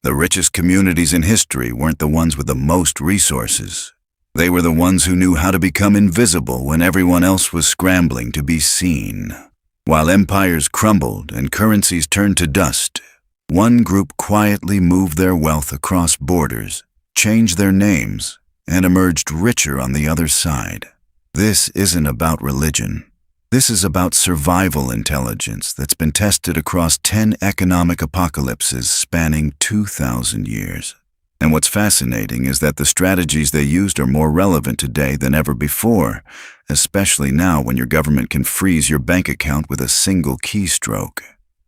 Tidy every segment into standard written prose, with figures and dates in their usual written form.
The richest communities in history weren't the ones with the most resources. They were the ones who knew how to become invisible when everyone else was scrambling to be seen. While empires crumbled and currencies turned to dust, one group quietly moved their wealth across borders, changed their names, and emerged richer on the other side. This isn't about religion. This is about survival intelligence that's been tested across 10 economic apocalypses spanning 2,000 years. And what's fascinating is that the strategies they used are more relevant today than ever before, especially now when your government can freeze your bank account with a single keystroke.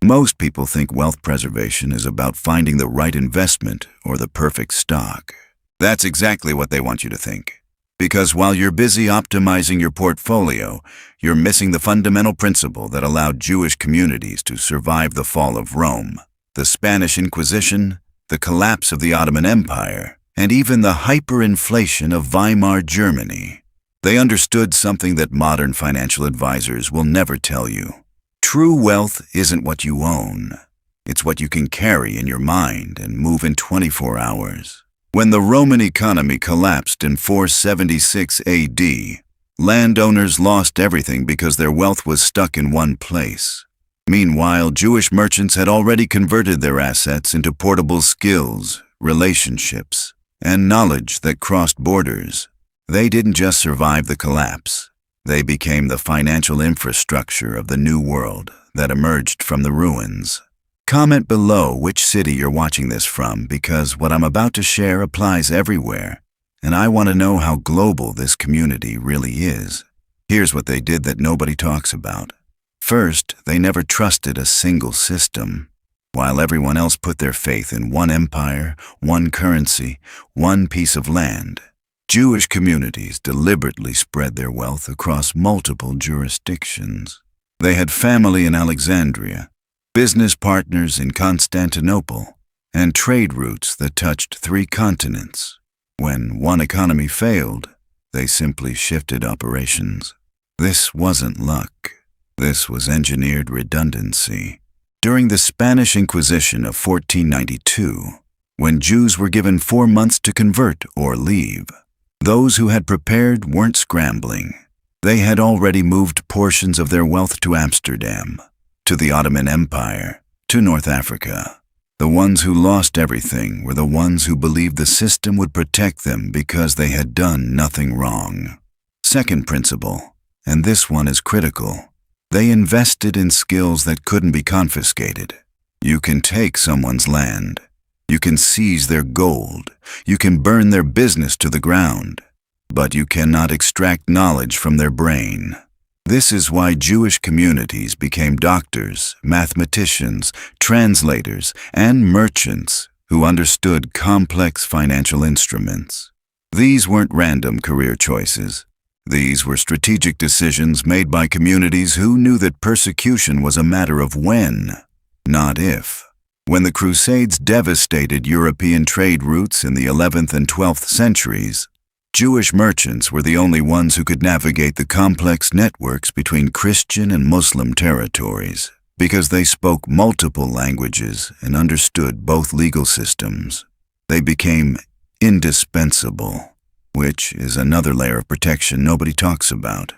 Most people think wealth preservation is about finding the right investment or the perfect stock. That's exactly what they want you to think. Because while you're busy optimizing your portfolio, you're missing the fundamental principle that allowed Jewish communities to survive the fall of Rome, the Spanish Inquisition, the collapse of the Ottoman Empire, and even the hyperinflation of Weimar Germany. They understood something that modern financial advisors will never tell you. True wealth isn't what you own. It's what you can carry in your mind and move in 24 hours. When the Roman economy collapsed in 476 AD, landowners lost everything because their wealth was stuck in one place. Meanwhile, Jewish merchants had already converted their assets into portable skills, relationships, and knowledge that crossed borders. They didn't just survive the collapse. They became the financial infrastructure of the new world that emerged from the ruins. Comment below which city you're watching this from, because what I'm about to share applies everywhere, and I want to know how global this community really is. Here's what they did that nobody talks about. First, they never trusted a single system. While everyone else put their faith in one empire, one currency, one piece of land, Jewish communities deliberately spread their wealth across multiple jurisdictions. They had family in Alexandria, business partners in Constantinople, and trade routes that touched 3 continents. When one economy failed, they simply shifted operations. This wasn't luck. This was engineered redundancy. During the Spanish Inquisition of 1492, when Jews were given 4 months to convert or leave, those who had prepared weren't scrambling. They had already moved portions of their wealth to Amsterdam, to the Ottoman Empire, to North Africa. The ones who lost everything were the ones who believed the system would protect them because they had done nothing wrong. Second principle, and this one is critical, they invested in skills that couldn't be confiscated. You can take someone's land. You can seize their gold. You can burn their business to the ground. But you cannot extract knowledge from their brain. This is why Jewish communities became doctors, mathematicians, translators, and merchants who understood complex financial instruments. These weren't random career choices. These were strategic decisions made by communities who knew that persecution was a matter of when, not if. When the Crusades devastated European trade routes in the 11th and 12th centuries, Jewish merchants were the only ones who could navigate the complex networks between Christian and Muslim territories because they spoke multiple languages and understood both legal systems. They became indispensable, which is another layer of protection nobody talks about.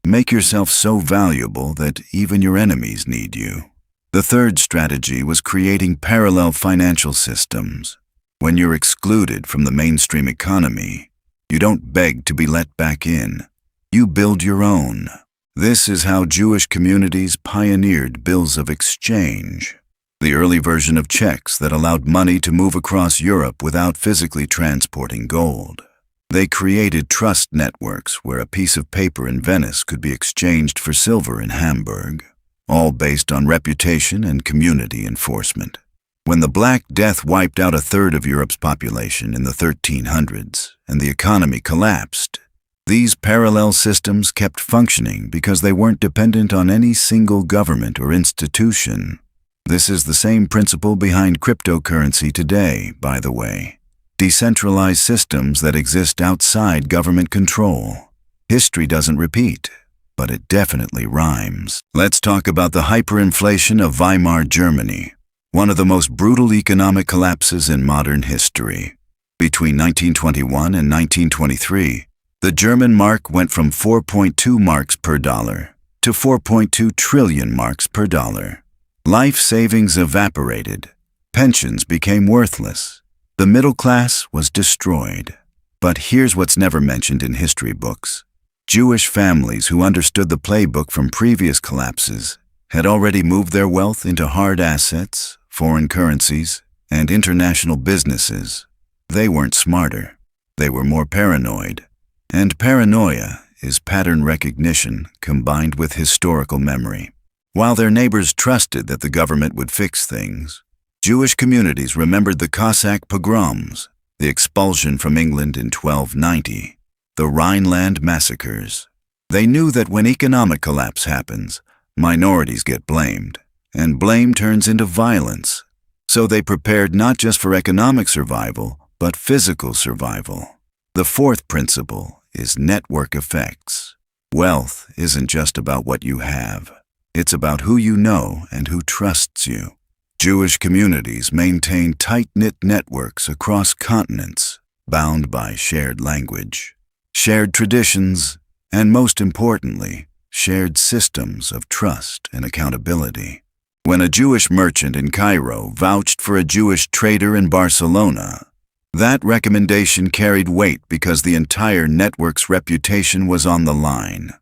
Make yourself so valuable that even your enemies need you. The third strategy was creating parallel financial systems. When you're excluded from the mainstream economy, you don't beg to be let back in. You build your own. This is how Jewish communities pioneered bills of exchange, the early version of checks that allowed money to move across Europe without physically transporting gold. They created trust networks where a piece of paper in Venice could be exchanged for silver in Hamburg, all based on reputation and community enforcement. When the Black Death wiped out a third of Europe's population in the 1300s and the economy collapsed, these parallel systems kept functioning because they weren't dependent on any single government or institution. This is the same principle behind cryptocurrency today, by the way. Decentralized systems that exist outside government control. History doesn't repeat, but it definitely rhymes. Let's talk about the hyperinflation of Weimar Germany. one of the most brutal economic collapses in modern history. Between 1921 and 1923, the German mark went from 4.2 marks per dollar to 4.2 trillion marks per dollar. Life savings evaporated. Pensions became worthless. The middle class was destroyed. But here's what's never mentioned in history books. Jewish families who understood the playbook from previous collapses had already moved their wealth into hard assets, foreign currencies, and international businesses. They weren't smarter. They were more paranoid. And paranoia is pattern recognition combined with historical memory. While their neighbors trusted that the government would fix things, Jewish communities remembered the Cossack pogroms, the expulsion from England in 1290, the Rhineland massacres. They knew that when economic collapse happens, minorities get blamed, and blame turns into violence. So they prepared not just for economic survival, but physical survival. The fourth principle is network effects. Wealth isn't just about what you have. It's about who you know and who trusts you. Jewish communities maintain tight-knit networks across continents, bound by shared language, shared traditions, and most importantly, shared systems of trust and accountability. When a Jewish merchant in Cairo vouched for a Jewish trader in Barcelona, that recommendation carried weight because the entire network's reputation was on the line.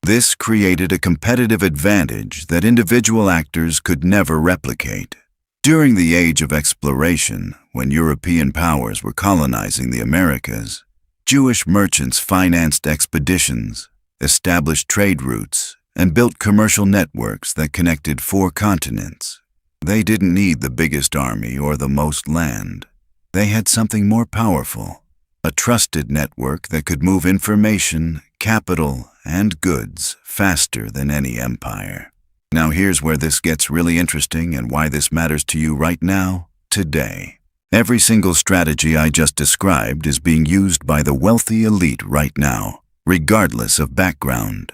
This created a competitive advantage that individual actors could never replicate. During the Age of Exploration, when European powers were colonizing the Americas, Jewish merchants financed expeditions, established trade routes, and built commercial networks that connected 4 continents. They didn't need the biggest army or the most land. They had something more powerful, a trusted network that could move information, capital, and goods faster than any empire. Now here's where this gets really interesting and why this matters to you right now, today. Every single strategy I just described is being used by the wealthy elite right now, regardless of background.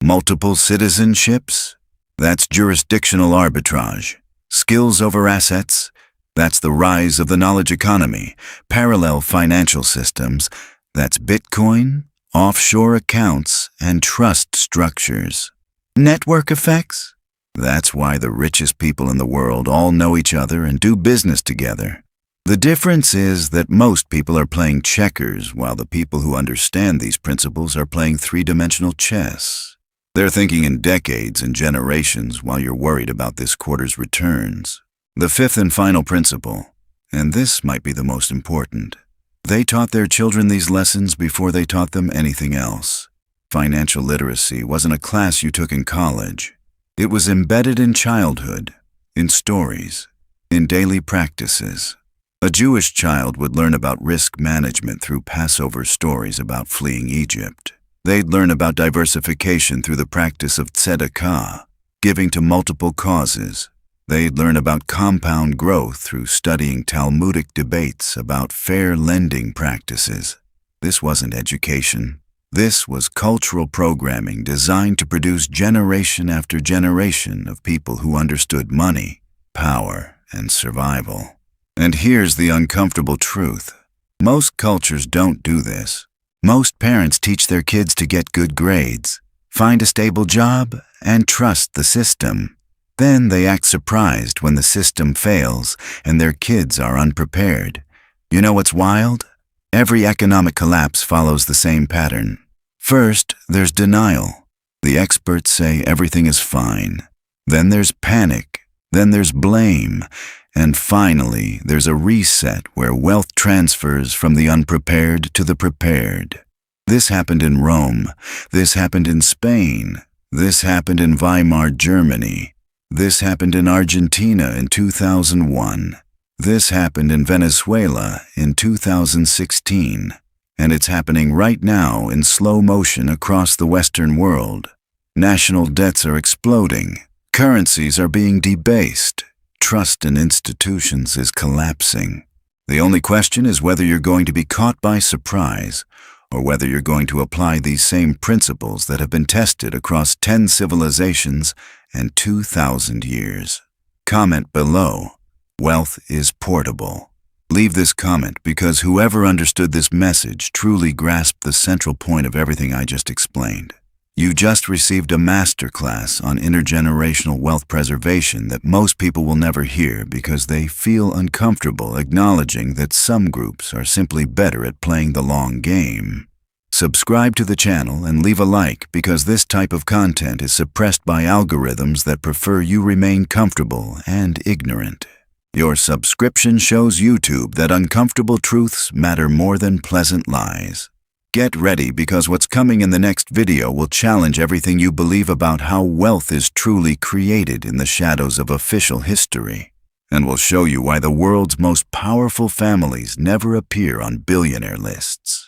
Multiple citizenships? That's jurisdictional arbitrage. Skills over assets? That's the rise of the knowledge economy. Parallel financial systems? That's Bitcoin, offshore accounts, and trust structures. Network effects? That's why the richest people in the world all know each other and do business together. The difference is that most people are playing checkers while the people who understand these principles are playing three-dimensional chess. They're thinking in decades and generations while you're worried about this quarter's returns. The fifth and final principle, and this might be the most important, they taught their children these lessons before they taught them anything else. Financial literacy wasn't a class you took in college. It was embedded in childhood, in stories, in daily practices. A Jewish child would learn about risk management through Passover stories about fleeing Egypt. They'd learn about diversification through the practice of tzedakah, giving to multiple causes. They'd learn about compound growth through studying Talmudic debates about fair lending practices. This wasn't education. This was cultural programming designed to produce generation after generation of people who understood money, power, and survival. And here's the uncomfortable truth. Most cultures don't do this. Most parents teach their kids to get good grades, find a stable job, and trust the system. Then they act surprised when the system fails and their kids are unprepared. You know what's wild? Every economic collapse follows the same pattern. First, there's denial. The experts say everything is fine. Then there's panic. Then there's blame. And finally, there's a reset where wealth transfers from the unprepared to the prepared. This happened in Rome. This happened in Spain. This happened in Weimar Germany. This happened in Argentina in 2001. This happened in Venezuela in 2016. And it's happening right now in slow motion across the Western world. National debts are exploding. Currencies are being debased. Trust in institutions is collapsing. The only question is whether you're going to be caught by surprise or whether you're going to apply these same principles that have been tested across 10 civilizations and 2,000 years. Comment below. Wealth is portable. Leave this comment because whoever understood this message truly grasped the central point of everything I just explained. You just received a masterclass on intergenerational wealth preservation that most people will never hear because they feel uncomfortable acknowledging that some groups are simply better at playing the long game. Subscribe to the channel and leave a like because this type of content is suppressed by algorithms that prefer you remain comfortable and ignorant. Your subscription shows YouTube that uncomfortable truths matter more than pleasant lies. Get ready because what's coming in the next video will challenge everything you believe about how wealth is truly created in the shadows of official history, and will show you why the world's most powerful families never appear on billionaire lists.